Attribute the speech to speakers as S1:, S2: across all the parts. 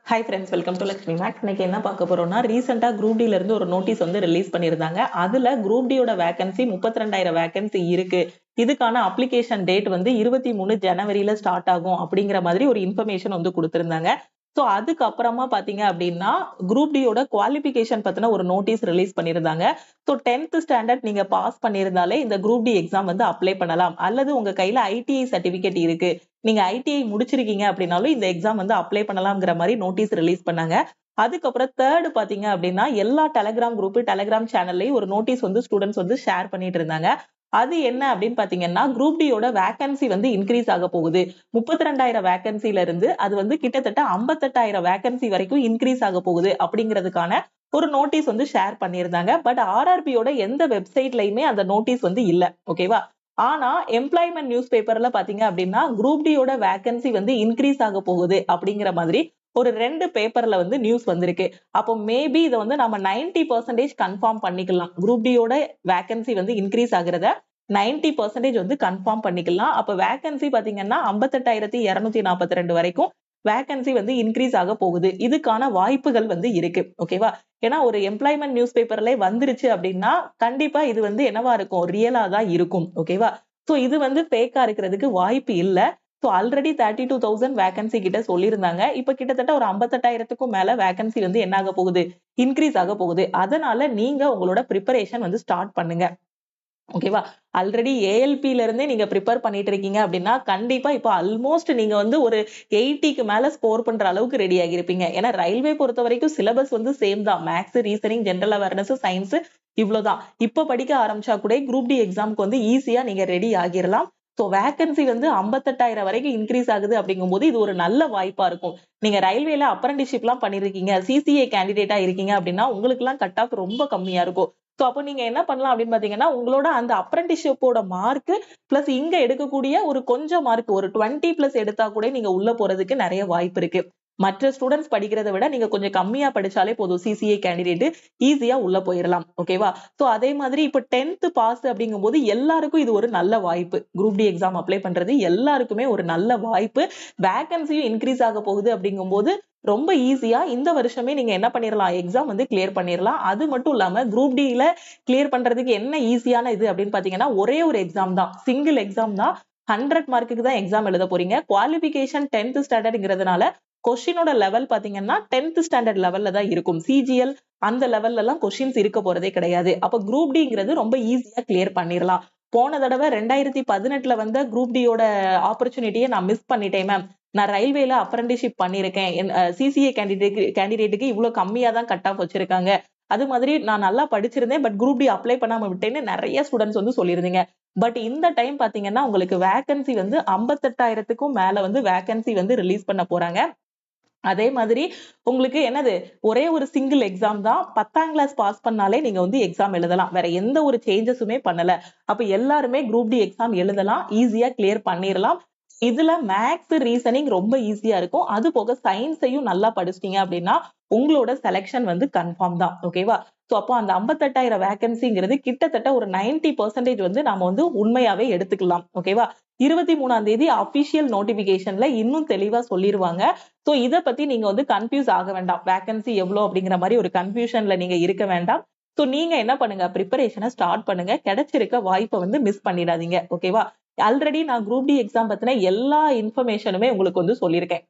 S1: Hi friends, welcome to Lakshmi makes. இன்னைக்கு என்ன பார்க்க போறோம்னா, ரீசெண்டாக குரூப் டில இருந்து ஒரு நோட்டீஸ் வந்து ரிலீஸ் பண்ணியிருந்தாங்க. அதுல குரூப் டியோட வேகன்சி 32,000 வேகன்சி இருக்கு. இதுக்கான அப்ளிகேஷன் டேட் வந்து 23 ஜனவரியில ஸ்டார்ட் ஆகும் அப்படிங்கிற மாதிரி ஒரு இன்ஃபர்மேஷன் வந்து கொடுத்திருந்தாங்க. ஸோ அதுக்கப்புறமா பாத்தீங்க அப்படின்னா குரூப் டியோட குவாலிபிகேஷன் பத்தின ஒரு நோட்டீஸ் ரிலீஸ் பண்ணியிருந்தாங்க. ஸோ 10th ஸ்டாண்டர்ட் நீங்க பாஸ் பண்ணியிருந்தாலே இந்த குரூப் டி எக்ஸாம் வந்து அப்ளை பண்ணலாம். அல்லது உங்க கையில ஐடிஐ சர்டிபிகேட் இருக்கு, நீங்க ஐடிஐ முடிச்சிருக்கீங்க அப்படின்னாலும் இந்த எக்ஸாம் வந்து அப்ளை பண்ணலாம்ங்கிற மாதிரி நோட்டீஸ் ரிலீஸ் பண்ணாங்க. அதுக்கப்புறம் தேர்ட் பாத்தீங்க அப்படின்னா எல்லா டெலகிராம் குரூப் டெலகிராம் சேனல்லையும் ஒரு நோட்டீஸ் வந்து ஸ்டூடெண்ட்ஸ் வந்து ஷேர் பண்ணிட்டு இருந்தாங்க. அது என்ன அப்படின்னு பாத்தீங்கன்னா, குரூப் டியோட வேகன்சி வந்து இன்க்ரீஸ் ஆக போகுது. 32,000 வேகன்சில இருந்து அது வந்து கிட்டத்தட்ட 58,000 வேகன்சி வரைக்கும் இன்க்ரீஸ் ஆக போகுது அப்படிங்கிறதுக்கான ஒரு நோட்டீஸ் வந்து ஷேர் பண்ணியிருந்தாங்க. பட் ஆர்ஆர்பியோட எந்த வெப்சைட்லயுமே அந்த நோட்டீஸ் வந்து இல்ல. ஓகேவா? ஆனா எம்ப்ளாய்மெண்ட் நியூஸ் பேப்பர்ல பாத்தீங்க அப்படின்னா குரூப் டியோட வேகன்சி வந்து இன்க்ரீஸ் ஆக போகுது அப்படிங்கிற மாதிரி ஒரு 2 பேப்பர்ல வந்து நியூஸ் வந்திருக்கு. அப்போ மேபி இதை வந்து நம்ம 90% கன்ஃபார்ம் பண்ணிக்கலாம். குரூப் டியோட வேகன்சி வந்து இன்க்ரீஸ் ஆகுறத 90% வந்து கன்ஃபார்ம் பண்ணிக்கலாம். அப்ப வேகன்சி பாத்தீங்கன்னா 58,242 வரைக்கும் வேகன்சி வந்து இன்க்ரீஸ் ஆக போகுது. இதுக்கான வாய்ப்புகள் வந்து இருக்கு. ஓகேவா? ஏன்னா ஒரு எம்ப்ளாய்மெண்ட் நியூஸ் பேப்பர்ல வந்துருச்சு அப்படின்னா கண்டிப்பா இது வந்து என்னவா இருக்கும், ரியலா தான் இருக்கும். ஓகேவா? சோ இது வந்து ஃபேக்கா இருக்கிறதுக்கு வாய்ப்பு இல்ல. சோ ஆல்ரெடி 32,000 வேகன்சி கிட்ட சொல்லியிருந்தாங்க. இப்ப கிட்டத்தட்ட ஒரு 58,000க்கும் மேல வேகன்சி வந்து என்ன ஆக போகுது, இன்க்ரீஸ் ஆக போகுது. அதனால நீங்க உங்களோட ப்ரிப்பரேஷன் வந்து ஸ்டார்ட் பண்ணுங்க. ஓகேவா? ஆல்ரெடி ஏஎல்பில இருந்தே நீங்க ப்ரிப்பேர் பண்ணிட்டு இருக்கீங்க அப்படின்னா கண்டிப்பா இப்ப ஆல்மோஸ்ட் நீங்க வந்து ஒரு 80க்கு மேல ஸ்கோர் பண்ற அளவுக்கு ரெடி ஆகிருப்பீங்க. ஏன்னா ரயில்வே பொறுத்த வரைக்கும் சிலபஸ் வந்து சேம் தான். Maths, reasoning, general awareness, science இவ்வளவுதான். இப்ப படிக்க ஆரம்பிச்சா கூட குரூப் டி எக்ஸாம்க்கு வந்து ஈஸியா நீங்க ரெடி ஆகிரலாம். சோ வேகன்சி வந்து 58,000 வரைக்கும் இன்க்ரீஸ் ஆகுது அப்படிங்கும்போது இது ஒரு நல்ல வாய்ப்பா இருக்கும். நீங்க ரயில்வேல அப்ரண்டிஷிப் எல்லாம் பண்ணிருக்கீங்க, சிசிஏ கேண்டிடேட்டா இருக்கீங்க அப்படின்னா உங்களுக்கு எல்லாம் கட் ஆஃப் ரொம்ப கம்மியா இருக்கும். சோ அப்போ நீங்க என்ன பண்ணலாம் அப்படின்னு பாத்தீங்கன்னா, உங்களோட அந்த அப்ரண்டிஷிப்போட மார்க் பிளஸ் இங்க எடுக்கக்கூடிய ஒரு கொஞ்சம் மார்க் ஒரு 20 பிளஸ் எடுத்தா கூட நீங்க உள்ள போறதுக்கு நிறைய வாய்ப்பு இருக்கு. மற்ற ஸ்டூடெண்ட்ஸ் படிக்கிறதை விட நீங்க கொஞ்சம் கம்மியா படிச்சாலே போதும், சிசிஏ கேண்டிடேட் ஈஸியா உள்ள போயிடலாம். ஓகேவா? சோ அதே மாதிரி இப்ப 10th பாஸ் அப்படிங்கும்போது எல்லாருக்கும் இது ஒரு நல்ல வாய்ப்பு. குரூப் டி எக்ஸாம் அப்ளை பண்றது எல்லாருக்குமே ஒரு நல்ல வாய்ப்பு. வேகன்சியும் இன்க்ரீஸ் ஆக போகுது அப்படிங்கும்போது ரொம்ப ஈஸியா இந்த வருஷமே நீங்க என்ன பண்ணிரலாம், எக்ஸாம் வந்து கிளியர் பண்ணிரலாம். அது மட்டும் இல்லாம குரூப் டில கிளியர் பண்றதுக்கு என்ன ஈஸியான இது அப்படின்னு பாத்தீங்கன்னா, ஒரே ஒரு எக்ஸாம் தான், சிங்கிள் எக்ஸாம் தான். 100 மார்க்குக்கு தான் எக்ஸாம் எழுத போறீங்க. குவாலிபிகேஷன் 10th ஸ்டாண்டர்ட்ங்கிறதுனால கொஸ்டினோட லெவல் பாத்தீங்கன்னா 10th ஸ்டாண்டர்ட் லெவல்ல தான் இருக்கும். சிஜிஎல் அந்த லெவல்ல எல்லாம் கொஸ்டின்ஸ் இருக்க போறதே கிடையாது. அப்ப குரூப் டிங்கிறது ரொம்ப ஈஸியா கிளியர் பண்ணிரலாம். போன தடவை 2018ல வந்த குரூப் டியோட ஆப்பர்ச்சுனிட்டியை நான் மிஸ் பண்ணிட்டேன் மேம். நான் ரயில்வேல அப்ரண்டிஷிப் பண்ணிருக்கேன். சிசிஏ கேண்டிடேட்டுக்கு இவ்வளவு கம்மியா தான் கட் ஆஃப் வச்சிருக்காங்க. அது மாதிரி நான் நல்லா படிச்சிருந்தேன். பட் குரூப் டி அப்ளை பண்ணாம விட்டேன்னு நிறைய ஸ்டூடெண்ட்ஸ் வந்து சொல்லியிருந்தீங்க. பட் இந்த டைம் பாத்தீங்கன்னா உங்களுக்கு வேகன்சி வந்து 58,000க்கும் மேல வந்து வேகன்சி வந்து ரிலீஸ் பண்ண போறாங்க. அதே மாதிரி உங்களுக்கு என்னது, ஒரே ஒரு சிங்கிள் எக்ஸாம் தான். 10ஆம் கிளாஸ் பாஸ் பண்ணாலே நீங்க வந்து எக்ஸாம் எழுதலாம். வேற எந்த ஒரு சேஞ்சஸுமே பண்ணல. அப்ப எல்லாருமே குரூப் டி எக்ஸாம் எழுதலாம். ஈஸியா கிளியர் பண்ணிரலாம். இதுல மேத்ஸ், ரீசனிங் ரொம்ப ஈஸியா இருக்கும். அது போக சயின்ஸையும் நல்லா படிச்சிட்டீங்க அப்படின்னா உங்களோட செலக்ஷன் வந்து கன்ஃபார்ம் தான். ஓகேவா? சோ அப்போ அந்த 58,000 வேகன்சிங்கிறது கிட்டத்தட்ட ஒரு 90% வந்து நாம வந்து உண்மையாவே எடுத்துக்கலாம். ஓகேவா? 23ஆம் தேதி அபிஷியல் நோட்டிபிகேஷன்ல இன்னும் தெளிவா சொல்லிருவாங்க. சோ இத பத்தி நீங்க வந்து கன்ஃபியூஸ் ஆக வேண்டாம். வேகன்சி எவ்வளவு அப்படிங்கிற மாதிரி ஒரு கன்ஃபியூஷன்ல நீங்க இருக்க வேண்டாம். சோ நீங்க என்ன பண்ணுங்க, ப்ரிப்பரேஷனை ஸ்டார்ட் பண்ணுங்க. கிடைச்சிருக்க வாய்ப்பை வந்து மிஸ் பண்ணிடாதீங்க. ஓகேவா? ஆல்ரெடி நான் குரூப் டி எக்ஸாம் பத்தின எல்லா இன்ஃபர்மேஷனுமே உங்களுக்கு வந்து சொல்லியிருக்கேன்.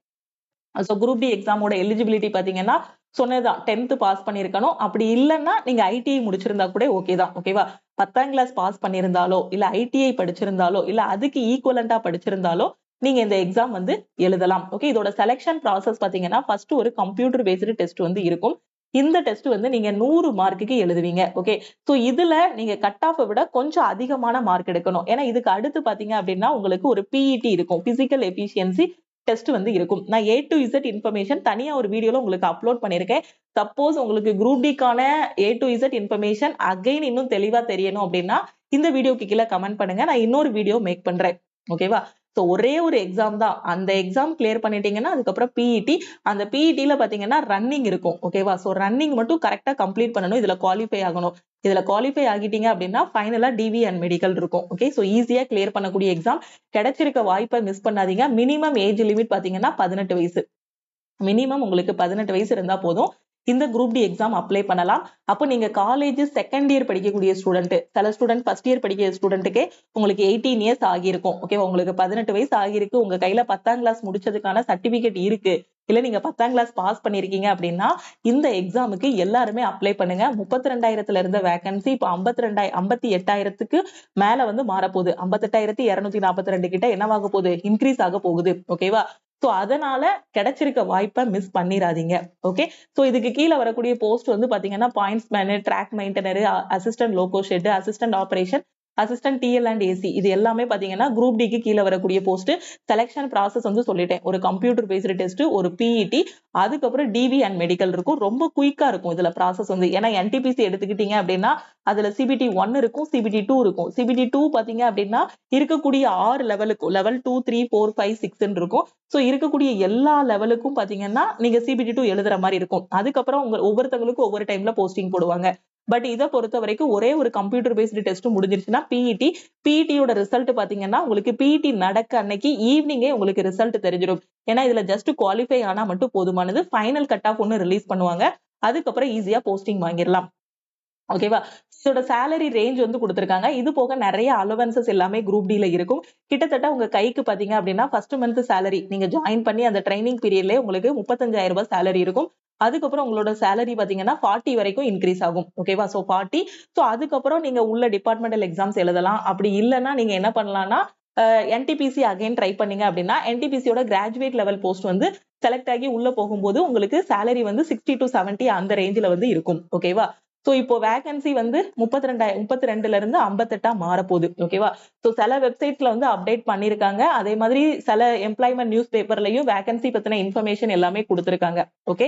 S1: சோ குரூப் டி எக்ஸாமோட எலிஜிபிலிட்டி பாத்தீங்கன்னா சொன்னதுதான், 10th பாஸ் பண்ணிருக்கணும். அப்படி இல்லைன்னா நீங்க ஐடிஐ முடிச்சிருந்தா கூட ஓகே தான். ஓகேவா? 10ஆம் கிளாஸ் பாஸ் பண்ணிருந்தாலோ இல்ல ஐடிஐ படிச்சிருந்தாலோ இல்ல அதுக்கு ஈக்குவலண்டா படிச்சிருந்தாலோ நீங்க இந்த எக்ஸாம் வந்து எழுதலாம். ஓகே, இதோட செலக்ஷன் ப்ராசஸ் பாத்தீங்கன்னா ஃபர்ஸ்ட் ஒரு கம்ப்யூட்டர் பேஸ்டு டெஸ்ட் வந்து இருக்கும். இந்த டெஸ்ட் வந்து நீங்க 100 மார்க்குக்கு எழுதுவீங்க. ஓகே, சோ இதுல நீங்க கட் ஆஃப் விட கொஞ்சம் அதிகமான மார்க் எடுக்கணும். ஏன்னா இதுக்கு அடுத்து பாத்தீங்க அப்படின்னா உங்களுக்கு ஒரு பிஇடி இருக்கும், பிசிக்கல் எஃபிஷியன்சி டெஸ்ட் வந்து இருக்கும். நான் A to Z இன்ஃபர்மேஷன் தனியா ஒரு வீடியோல உங்களுக்கு அப்லோட் பண்ணிருக்கேன். சப்போஸ் உங்களுக்கு குரூப் டிக்கான A to Z information again இன்னும் தெளிவா தெரியணும் அப்படின்னா இந்த வீடியோக்கு கீழே கமெண்ட் பண்ணுங்க. நான் இன்னொரு வீடியோ மேக் பண்றேன். ஓகேவா? சோ ஒரே ஒரு எக்ஸாம் தான். அந்த எக்ஸாம் கிளியர் பண்ணிட்டீங்கன்னா அதுக்கப்புறம் பிஇடி. அந்த பிஇடில பாத்தீங்கன்னா ரன்னிங் இருக்கும். ஓகேவா? சோ ரன்னிங் மட்டும் கரெக்டா கம்ப்ளீட் பண்ணணும். இதுல குவாலிஃபை ஆகணும். இதுல குவாலிஃபை ஆகிட்டீங்க அப்படின்னா ஃபைனலா டிவி அண்ட் மெடிக்கல் இருக்கும். ஓகே, சோ ஈஸியா கிளியர் பண்ணக்கூடிய எக்ஸாம். கிடைச்சிருக்க வாய்ப்பை மிஸ் பண்ணாதீங்க. மினிமம் ஏஜ் லிமிட் பாத்தீங்கன்னா 18 வயசு. மினிமம் உங்களுக்கு 18 வயசு இருந்தா போதும் இந்த குரூப் டி எக்ஸாம் அப்ளை பண்ணலாம். அப்போ நீங்க காலேஜ் செகண்ட் இயர் படிக்கக்கூடிய ஸ்டூடெண்ட், சில ஸ்டூடெண்ட் ஃபர்ஸ்ட் இயர் படிக்கிற ஸ்டூடெண்ட்டுக்கே உங்களுக்கு 18 இயர்ஸ் ஆகியிருக்கும். ஓகே, உங்களுக்கு 18 வயசு ஆகியிருக்கு, உங்க கையில 10ஆம் கிளாஸ் முடிச்சதுக்கான சர்டிபிகேட் இருக்கு, இல்ல நீங்க 10ஆம் கிளாஸ் பாஸ் பண்ணிருக்கீங்க அப்படின்னா இந்த எக்ஸாமுக்கு எல்லாருமே அப்ளை பண்ணுங்க. 32,000ல இருந்த வேகன்சி இப்போ 58,000க்கு மேல வந்து மாறப்போகுது. 58,242 கிட்ட என்னவாக போகுது, இன்க்ரீஸ் ஆக போகுது. ஓகேவா? சோ அதனால கிடைச்சிருக்க வாய்ப்பை மிஸ் பண்ணிராதீங்க. ஓகே, சோ இதுக்கு கீழே வரக்கூடிய போஸ்ட் வந்து பாத்தீங்கன்னா pointsman, track maintainer, assistant loco shed, assistant operation, assistant TL and AC, இது எல்லாமே பாத்தீங்கன்னா குரூப் டிக்கு கீழே வரக்கூடிய போஸ்ட். செலக்ஷன் ப்ராசஸ் வந்து சொல்லிட்டேன், ஒரு கம்ப்யூட்டர் பேஸ்டு டெஸ்ட், ஒரு பிஇடி, அதுக்கப்புறம் டிவி அண்ட் மெடிக்கல் இருக்கும். ரொம்ப குயிக்கா இருக்கும் இதுல ப்ராசஸ் வந்து. ஏன்னா என்டிபிசி எடுத்துக்கிட்டீங்க அப்படின்னா அதுல சிபிடி 1 இருக்கும், சிபிடி 2 இருக்கும். சிபிடி 2 பாத்தீங்க அப்படின்னா இருக்கக்கூடிய 6 லெவலுக்கும், லெவல் 2, 3, 4, 5, 6 இருக்கும். சோ இருக்கக்கூடிய எல்லா லெவலுக்கும் பாத்தீங்கன்னா நீங்க சிபிடி 2 எழுதுற மாதிரி இருக்கும். அதுக்கப்புறம் ஒவ்வொருத்தவங்களுக்கும் ஒவ்வொரு டைம்ல போஸ்டிங் போடுவாங்க. பட் இதை பொறுத்த வரைக்கும் ஒரே ஒரு கம்ப்யூட்டர் பேஸ்டு டெஸ்ட் முடிஞ்சிருச்சுன்னா பிஇடியோட ரிசல்ட் பாத்தீங்கன்னா உங்களுக்கு பிஇடி நடக்க அன்னைக்கு ஈவினிங்கே உங்களுக்கு ரிசல்ட் தெரிஞ்சிடும். ஏன்னா இதுல ஜஸ்ட் குவாலிஃபை ஆனா மட்டும் போதுமானது. ஃபைனல் கட் ஆஃப் ஒன்னு ரிலீஸ் பண்ணுவாங்க, அதுக்கப்புறம் ஈஸியா போஸ்டிங் வாங்கிடலாம். ஓகேவா? இதோட சேலரி ரேஞ்ச் வந்து கொடுத்திருக்காங்க. இது போக நிறைய அலவன்சஸ் எல்லாமே குரூப் டில இருக்கும். கிட்டத்தட்ட உங்க கைக்கு பாத்தீங்க அப்படின்னா ஃபர்ஸ்ட் மந்த் சேலரி நீங்க ஜாயின் பண்ணி அந்த ட்ரைனிங் பீரியட்லயே உங்களுக்கு 35,000 ரூபாய் சேலரி இருக்கும். அதுக்கப்புறம் உங்களோட சேலரி பாத்தீங்கன்னா 40 வரைக்கும் இன்க்ரீஸ் ஆகும். ஓகேவா? சோ 40. சோ அதுக்கப்புறம் நீங்க உள்ள டிபார்ட்மெண்டல் எக்ஸாம்ஸ் எழுதலாம். அப்படி இல்லைன்னா நீங்க என்ன பண்ணலாம்னா என்டிபிசி அகைன் ட்ரை பண்ணீங்க அப்படின்னா என்டிபிசியோட கிராஜுவேட் லெவல் போஸ்ட் வந்து செலக்ட் ஆகி உள்ள போகும்போது உங்களுக்கு சேலரி வந்து 60 to 70 அந்த ரேஞ்சில வந்து இருக்கும். ஓகேவா? சோ இப்போ வேகன்சி வந்து 32ல இருந்து 58 மாறப்போகுது. ஓகேவா? சோ சில வெப்சைட்ஸ்ல வந்து அப்டேட் பண்ணிருக்காங்க. அதே மாதிரி சில எம்ப்ளாய்மெண்ட் நியூஸ் பேப்பர்லயும் வேகன்சி பத்தின இன்ஃபர்மேஷன் எல்லாமே கொடுத்திருக்காங்க. ஓகே,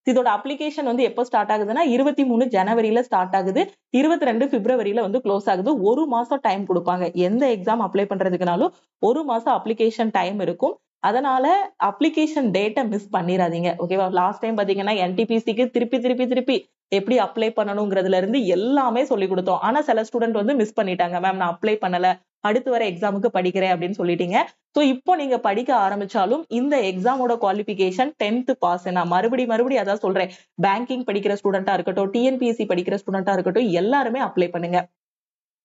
S1: இதோட அப்ளிகேஷன் வந்து எப்போ ஸ்டார்ட் ஆகுதுன்னா 23 ஜனவரியில ஸ்டார்ட் ஆகுது, 22 பிப்ரவரியில வந்து க்ளோஸ் ஆகுது. ஒரு மாசம் டைம் கொடுப்பாங்க. எந்த எக்ஸாம் அப்ளை பண்றதுக்குனாலும் ஒரு மாசம் அப்ளிகேஷன் டைம் இருக்கும். அதனால அப்ளிகேஷன் டேட்டை மிஸ் பண்ணிடாதீங்க. ஓகேவா? லாஸ்ட் டைம் பாத்தீங்கன்னா என்டிபிசிக்கு திருப்பி எப்படி அப்ளை பண்ணணுங்கிறதுல இருந்து எல்லாமே சொல்லி கொடுத்தோம். ஆனா சில ஸ்டூடெண்ட் வந்து மிஸ் பண்ணிட்டாங்க, மேம் நான் அப்ளை பண்ணல, அடுத்து வர எக்ஸாமுக்கு படிக்கிறேன் அப்படின்னு சொல்லிட்டீங்க. சோ இப்போ நீங்க படிக்க ஆரம்பிச்சாலும் இந்த எக்ஸாமோட குவாலிபிகேஷன் 10th பாஸ். நான் மறுபடியும் அதான் சொல்றேன், பேங்கிங் படிக்கிற ஸ்டூடெண்டா இருக்கட்டும், டிஎன்பிஎஸ்சி படிக்கிற ஸ்டூடெண்டா இருக்கட்டும், எல்லாருமே அப்ளை பண்ணுங்க.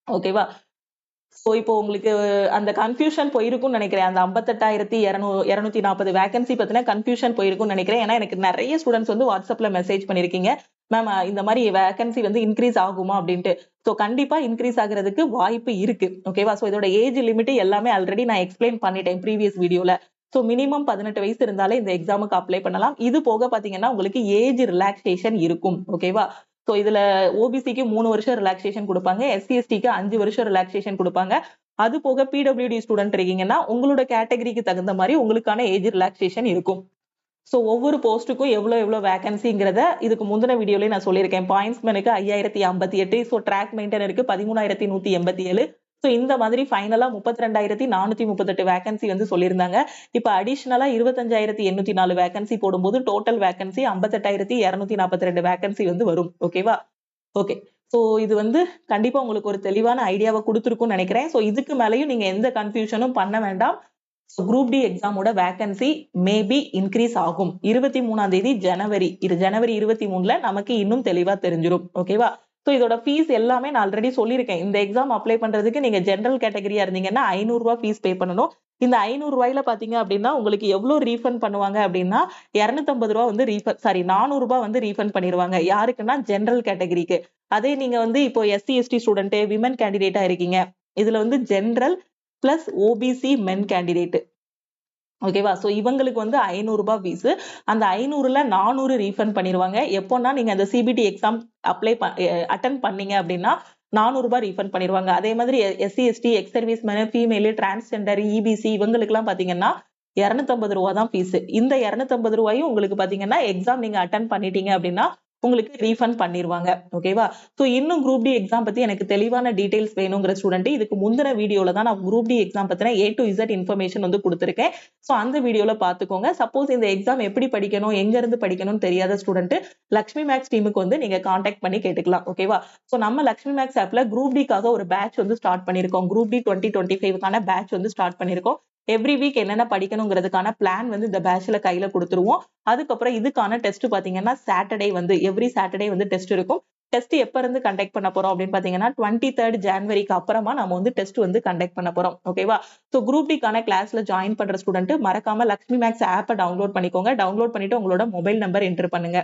S1: ஓகேவா? சோ இப்போ உங்களுக்கு அந்த கன்ஃபியூஷன் போயிருக்கும்னு நினைக்கிறேன். அந்த 58,240 வேகன்சி பத்தின கன்ஃபியூஷன் போயிருக்கும்னு நினைக்கிறேன். ஏன்னா எனக்கு நிறைய ஸ்டூடெண்ட்ஸ் வந்து வாட்ஸ்அப்ல மெசேஜ் பண்ணிருக்கீங்க, மேம் இந்த மாதிரி வேகன்சி வந்து இன்க்ரீஸ் ஆகுமா அப்படின்ட்டு. சோ கண்டிப்பா இன்க்ரீஸ் ஆகுறதுக்கு வாய்ப்பு இருக்கு. ஓகேவா? சோ இதோட ஏஜ் லிமிட் எல்லாமே ஆல்ரெடி நான் எக்ஸ்பிளைன் பண்ணிட்டேன் ப்ரீவியஸ் வீடியோல. சோ மினிமம் 18 வயசு இருந்தாலே இந்த எக்ஸாமுக்கு அப்ளை பண்ணலாம். இது போக பாத்தீங்கன்னா உங்களுக்கு ஏஜ் ரிலாக்ஸேஷன் இருக்கும். ஓகேவா? சோ இதுல ஓபிசிக்கு 3 வருஷம் ரிலாக்ஸேஷன் கொடுப்பாங்க, எஸ்சிஎஸ்டிக்கு 5 வருஷம் ரிலாக்ஸேஷன் கொடுப்பாங்க. அது போக பிடபிள்யூடி ஸ்டூடெண்ட் இருக்கீங்கன்னா உங்களோட கேட்டகரிக்கு தகுந்த மாதிரி உங்களுக்கான ஏஜ் ரிலாக்ஸேஷன் இருக்கும். சோ ஒவ்வொரு போஸ்ட்டுக்கும் எவ்வளவு வேகன்சிங்கிறத இதுக்கு முந்தின வீடியோலயே நான் சொல்லியிருக்கேன். பாயிண்ட்ஸ்மேனுக்கு 5,058, சோ ட்ராக் மெயின்டனருக்கு 13,187. சோ இந்த மாதிரி ஃபைனலா 32,438 வேகன்சி வந்து சொல்லியிருந்தாங்க. இப்ப அடிஷனலா 25,804 வேகன்சி போடும்போது டோட்டல் வேகன்சி 58,242 வேகன்சி வந்து வரும். ஓகேவா? ஓகே, சோ இது வந்து கண்டிப்பா உங்களுக்கு ஒரு தெளிவான ஐடியாவை கொடுத்துருக்கும்னு நினைக்கிறேன். சோ இதுக்கு மேலயும் நீங்க எந்த கன்ஃபியூஷனும் பண்ண வேண்டாம். குரூப் டி எக்ஸாமோட வேகன்சி மேபி இன்க்ரீஸ் ஆகும். 23ஆம் தேதி ஜனவரி 23ல நமக்கு இன்னும் தெளிவா தெரிஞ்சிடும். ஓகேவா? சோ இதோட ஃபீஸ் எல்லாமே நான் ஆல்ரெடி சொல்லியிருக்கேன். இந்த எக்ஸாம் அப்ளை பண்றதுக்கு நீங்க ஜெனரல் கேட்டகரியா இருந்தீங்கன்னா 500 ரூபாய் ஃபீஸ் பே பண்ணணும். இந்த 500 ரூபாயில பாத்தீங்க அப்படின்னா உங்களுக்கு எவ்வளவு ரீஃபண்ட் பண்ணுவாங்க அப்படின்னா 250 ரூபாய் வந்து 400 ரூபாய் வந்து ரீஃபண்ட் பண்ணிடுவாங்க. யாருக்குன்னா ஜெனரல் கேட்டகரிக்கு. அதே நீங்க வந்து இப்போ எஸ்சி எஸ்டி ஸ்டூடெண்ட், விமன் கேண்டிடேட்டா இருக்கீங்க, இதுல வந்து ஜெனரல் பிளஸ் ஓபிசி மென் கேண்டிடேட். ஓகேவா? சோ இவங்களுக்கு வந்து 500 ரூபாய் ஃபீஸ். அந்த 500ல 400 ரீஃபண்ட் பண்ணிடுவாங்க. எப்போன்னா நீங்க அந்த சிபிடி எக்ஸாம் அட்டன் பண்ணீங்க அப்படின்னா 400 ரூபாய் ரீஃபண்ட் பண்ணிடுவாங்க. அதே மாதிரி SC ST, ex service man, female, transgender, EBC இவங்களுக்கு எல்லாம் பாத்தீங்கன்னா 250 ரூபாய் தான் ஃபீஸ். இந்த 250 ரூபாயும் உங்களுக்கு பாத்தீங்கன்னா எக்ஸாம் நீங்க அட்டன் பண்ணிட்டீங்க அப்படின்னா உங்களுக்கு ரீஃபண்ட் பண்ணிடுவாங்க. ஓகேவா? சோ இன்னும் குரூப் டி எக்ஸாம் பத்தி எனக்கு தெளிவான டீடைல்ஸ் வேணுங்கிற ஸ்டூடெண்ட் இதுக்கு முந்தின வீடியோல தான் நான் குரூப் டி எக்ஸாம் பத்தின A to Z இன்ஃபர்மேஷன் வந்து கொடுத்திருக்கேன். சோ அந்த வீடியோல பாத்துக்கோங்க. சப்போஸ் இந்த எக்ஸாம் எப்படி படிக்கணும், எங்க இருந்து படிக்கணும்னு தெரியாத ஸ்டூடெண்ட் லக்ஷ்மி மேக்ஸ் டீமுக்கு வந்து நீங்க கான்டாக்ட் பண்ணி கேட்டுக்கலாம். ஓகேவா? சோ நம்ம லக்ஷ்மி மேக்ஸ் ஆப்ல குரூப் டிக்காக ஒரு பேட்ச் வந்து ஸ்டார்ட் பண்ணிருக்கோம். குரூப் டி 2025க்கான பேட்ச் வந்து ஸ்டார்ட் பண்ணிருக்கோம். எவ்ரி வீக் என்னென்ன படிக்கணுங்கிறதுக்கான பிளான் வந்து இந்த பேட்ச்ல கையில கொடுத்துருவோம். அதுக்கப்புறம் இதுக்கான டெஸ்ட் பாத்தீங்கன்னா சாட்டர்டே வந்து எவ்ரி சாட்டர்டே வந்து டெஸ்ட் இருக்கும். டெஸ்ட் எப்ப இருந்து கண்டக்ட் பண்ண போறோம் அப்படின்னு பாத்தீங்கன்னா 23rd ஜனவரிக்கு அப்புறமா நம்ம வந்து டெஸ்ட் வந்து கண்டக்ட் பண்ண போறோம். ஓகேவா? சோ குரூப் டிக்கான கிளாஸ்ல ஜாயின் பண்ற ஸ்டூடெண்ட் மறக்காம லக்ஷ்மி மேக்ஸ் ஆப்பை டவுன்லோட் பண்ணிக்கோங்க. டவுன்லோட் பண்ணிட்டு உங்களோட மொபைல் நம்பர் என்டர் பண்ணுங்க.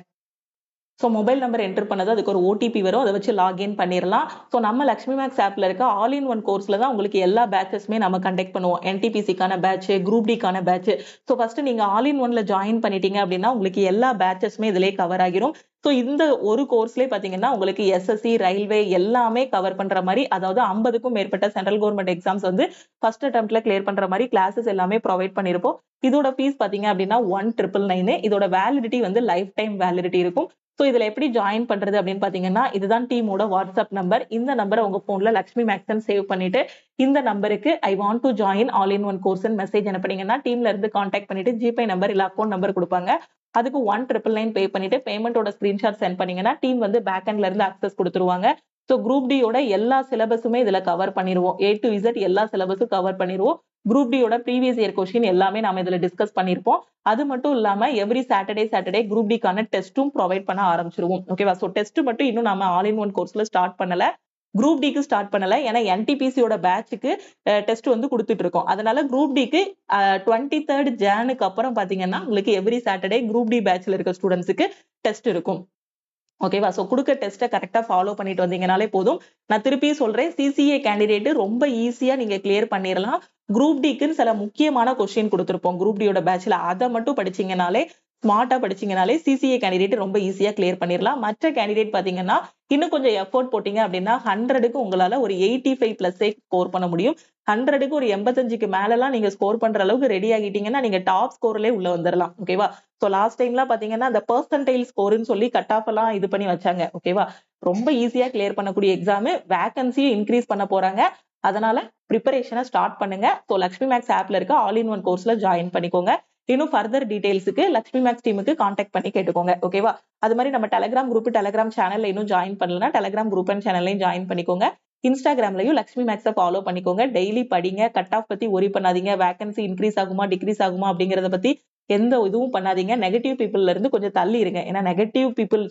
S1: ஸோ மொபைல் நம்பர் என்டர் பண்ணது அதுக்கு ஒரு ஓடிபி வரும். அதை வச்சு லாகின் பண்ணிடலாம். ஸோ நம்ம லக்ஷ்மி மேக்ஸ் ஆப்ல இருக்க ஆல் இன் ஒன் கோர்ஸ்ல தான் உங்களுக்கு எல்லா பேட்சஸ்மே நம்ம கண்டக்ட் பண்ணுவோம். என்டிபிசிக்கான பேட்ச், குரூப் டிக்கான பேட்ச். ஸோ ஃபர்ஸ்ட் நீங்க ஆல் இன் ஒன்ல ஜாயின் பண்ணிட்டீங்க அப்படின்னா உங்களுக்கு எல்லா பேட்சஸ்மே இதுலயே கவர் ஆகிரும். ஸோ இந்த ஒரு கோர்ஸ்லேயே பாத்தீங்கன்னா உங்களுக்கு எஸ்எஸ்சி, ரயில்வே எல்லாமே கவர் பண்ற மாதிரி, அதாவது 50க்கும் மேற்பட்ட சென்ட்ரல் கவர்மெண்ட் எக்ஸாம்ஸ் வந்து ஃபர்ஸ்ட் அட்டெம்ப்ட்ல கிளியர் பண்ற மாதிரி கிளாஸஸ் எல்லாமே ப்ரொவைட் பண்ணிருப்போம். இதோட ஃபீஸ் பாத்தீங்க அப்படின்னா 1999. இதோட வேலிடிட்டி வந்து லைஃப் டைம் வேலிடிட்டி இருக்கும். சோ இதுல எப்படி ஜாயின் பண்றது அப்படின்னு பாத்தீங்கன்னா, இதுதான் டீமோட வாட்ஸ்அப் நம்பர். இந்த நம்பரை உங்க போன்ல லக்ஷ்மி மேக்ஸ்ன்னு சேவ் பண்ணிட்டு இந்த நம்பருக்கு I want to join all in one course message அனுப்புனீங்கன்னா டீம்ல இருந்து கான்டாக்ட் பண்ணிட்டு ஜிபே நம்பர் இல்ல அக்கௌண்ட் நம்பர் கொடுப்பாங்க. அதுக்கு 1999 பே பண்ணிட்டு பேமெண்டோட ஸ்கிரீன்ஷாட் சென்ட் பண்ணீங்கன்னா டீம் வந்து பேக் எண்ட்ல இருந்து அக்சஸ் கொடுத்துருவாங்க. சோ குரூப் டியோட எல்லா சிலபஸுமே இதுல கவர் பண்ணிருவோம். A to Z எல்லா சிலபஸும் கவர் பண்ணிருவோம். குரூப் டியோட ப்ரீவியஸ் இயர் கொஸ்டின் எல்லாமே நாம இதுல டிஸ்கஸ் பண்ணிருப்போம். அது மட்டும் இல்லாம எவ்ரி சாட்டர்டே குரூப் டிக்கான டெஸ்ட்டும் ப்ரொவைட் பண்ண ஆரம்பிச்சிருவோம். ஓகேவா? சோ டெஸ்ட் மட்டும் இன்னும் நாம ஆல் இன் ஒன் கோர்ஸ்ல ஸ்டார்ட் பண்ணல. குரூப் டிக்கு ஸ்டார்ட் பண்ணல. ஏன்னா என்டிபிசியோட பேட்சுக்கு டெஸ்ட் வந்து கொடுத்துட்டு இருக்கோம். அதனால குரூப் டிக்கு 23rd ஜானுக்கு அப்புறம் பாத்தீங்கன்னா உங்களுக்கு எவ்ரி சாட்டர்டே குரூப் டி பேட்ச்ல இருக்க ஸ்டூடெண்ட்ஸுக்கு டெஸ்ட் இருக்கும். ஓகேவா? சோ குடுக்க டெஸ்ட்டை கரெக்டா ஃபாலோ பண்ணிட்டு வந்தீங்கனாலே போதும். நான் திருப்பி சொல்றேன், சிசிஏ கேண்டிடேட் ரொம்ப ஈஸியா நீங்க கிளியர் பண்ணிடலாம். குரூப் டிக்குன்னு சில முக்கியமான கொஸ்டின் கொடுத்திருப்போம் குரூப் டியோட பேட்ச்ல. அதை மட்டும் படிச்சீங்கனாலே ஸ்மார்ட்டா படிச்சீங்கனாலே சிசிஏ கேண்டிடேட் ரொம்ப ஈஸியா கிளியர் பண்ணிடலாம். மற்ற கேண்டிடேட் பாத்தீங்கன்னா இன்னும் கொஞ்சம் எஃபோர்ட் போட்டீங்க அப்படின்னா 100க்கு உங்களால ஒரு 85 பிளஸே ஸ்கோர் பண்ண முடியும். 100க்கு ஒரு 85க்கு மேலலாம் நீங்க ஸ்கோர் பண்ற அளவுக்கு ரெடி ஆகிட்டீங்கன்னா நீங்க டாப் ஸ்கோர்லயே உள்ள வந்துடலாம். ஓகேவா? சோ லாஸ்ட் டைம்லாம் பாத்தீங்கன்னா அந்த பெர்சன்டைல் ஸ்கோர்னு சொல்லி கட் ஆஃப் எல்லாம் இது பண்ணி வச்சாங்க. ஓகேவா? ரொம்ப ஈஸியா கிளியர் பண்ணக்கூடிய எக்ஸாம். வேகன்சியும் இன்க்ரீஸ் பண்ண போறாங்க. அதனால ப்ரிப்பரேஷனை ஸ்டார்ட் பண்ணுங்க. சோ லக்ஷ்மி மேக்ஸ் ஆப்ல இருக்க ஆல் இன் ஒன் கோர்ஸ்ல ஜாயின் பண்ணிக்கோங்க. இன்னும் ஃபர்தர் டீடைல்ஸுக்கு லக்ஷ்மி மேக்ஸ் டீமுக்கு கான்டாக்ட் பண்ணி கேட்டுக்கோங்க. ஓகேவா? அது மாதிரி நம்ம டெலிகிராம் குரூப், டெலிகிராம் சேனல்ல இன்னும் ஜாயின் பண்ணலன்னா டெலிகிராம் குரூப் அண்ட் சேனல்லையும் ஜாயின் பண்ணிக்கோங்க. இன்ஸ்டாகிராம்லயும் லக்ஷ்மி மேக்ஸை ஃபாலோ பண்ணிக்கோங்க. டெய்லி படிங்க. கட் ஆஃப் பத்தி ஒரி பண்ணாதீங்க. வேகன்சி இன்க்ரீஸ் ஆகுமா டிக்ரீஸ் ஆகுமா அப்படிங்கறத பத்தி எந்த இதுவும் பண்ணாதீங்க. நெகட்டிவ் பீப்புள்ல இருந்து கொஞ்சம் தள்ளி இருங்க. ஏன்னா நெகட்டிவ் பீப்புள்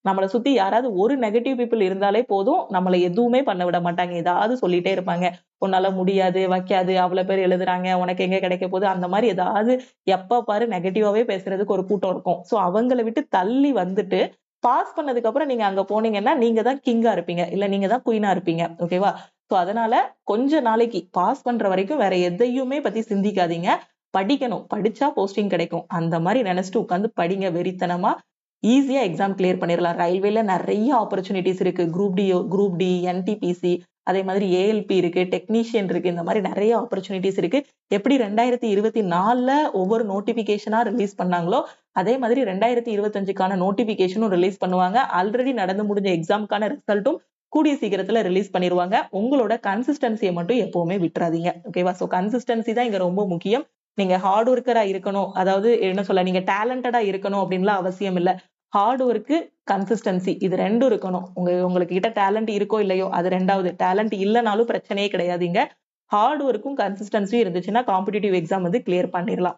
S1: நம்மளை சுத்தி யாராவது ஒரு நெகட்டிவ் பீப்புள் இருந்தாலே போதும், நம்மளை எதுவுமே பண்ண விட மாட்டாங்க. ஏதாவது சொல்லிட்டே இருப்பாங்க. உன்னால முடியாது, வைக்காது, அவ்வளவு பேர் எழுதுறாங்க, உனக்கு எங்க கிடைக்க போகுது, அந்த மாதிரி ஏதாவது எப்ப பாரு நெகட்டிவாவே பேசுறதுக்கு ஒரு கூட்டம் இருக்கும். சோ அவங்களை விட்டு தள்ளி வந்துட்டு பாஸ் பண்ணதுக்கு அப்புறம் நீங்க அங்க போனீங்கன்னா நீங்க தான் கிங்கா இருப்பீங்க, இல்ல நீங்க தான் குயினா இருப்பீங்க. ஓகேவா? சோ அதனால கொஞ்ச நாளைக்கு பாஸ் பண்ற வரைக்கும் வேற எதையுமே பத்தி சிந்திக்காதீங்க. படிக்கணும், படிச்சா போஸ்டிங் கிடைக்கும், அந்த மாதிரி நினைச்சிட்டு உட்கார்ந்து படிங்க வெறித்தனமா. ஈஸியா எக்ஸாம் கிளியர் பண்ணிடலாம். ரயில்வேல நிறைய ஆப்பர்ச்சுனிட்டிஸ் இருக்கு. குரூப் டி, என்டிபிசி, அதே மாதிரி ஏஎல்பி இருக்கு, டெக்னீஷியன் இருக்கு. இந்த மாதிரி நிறைய ஆப்பர்ச்சுனிட்டிஸ் இருக்கு. எப்படி 2024ல ஒவ்வொரு நோட்டிபிகேஷனா ரிலீஸ் பண்ணாங்களோ அதே மாதிரி 2025க்கான நோட்டிபிகேஷனும் ரிலீஸ் பண்ணுவாங்க. ஆல்ரெடி நடந்து முடிஞ்ச எக்ஸாமுக்கான ரிசல்ட்டும் கூடிய சீக்கிரத்துல ரிலீஸ் பண்ணிடுவாங்க. உங்களோட கன்சிஸ்டன்சியை மட்டும் எப்பவுமே விட்டுறாதீங்க. ஓகேவா? சோ கன்சிஸ்டன்சி தான் இங்க ரொம்ப முக்கியம். நீங்க ஹார்ட் ஒர்க்கரா இருக்கணும், அதாவது என்ன சொல்ல, நீங்க டேலண்டடா இருக்கணும் அப்படின்லாம் அவசியம் இல்ல. ஹார்ட் ஒர்க்கு, கன்சிஸ்டன்சி இது ரெண்டும் இருக்கணும். உங்களுக்கு கிட்ட டேலண்ட் இருக்கோ இல்லையோ அது ரெண்டாவது. டேலண்ட் இல்லைனாலும் பிரச்சனையே கிடையாதுங்க. ஹார்ட் ஒர்க்கும் கன்சிஸ்டன்சியும் இருந்துச்சுன்னா காம்படிட்டிவ் எக்ஸாம் வந்து கிளியர் பண்ணிடலாம்.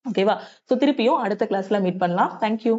S1: ஓகேவா? சோ திருப்பியும் அடுத்த கிளாஸ்ல மீட் பண்ணலாம். தேங்க்யூ.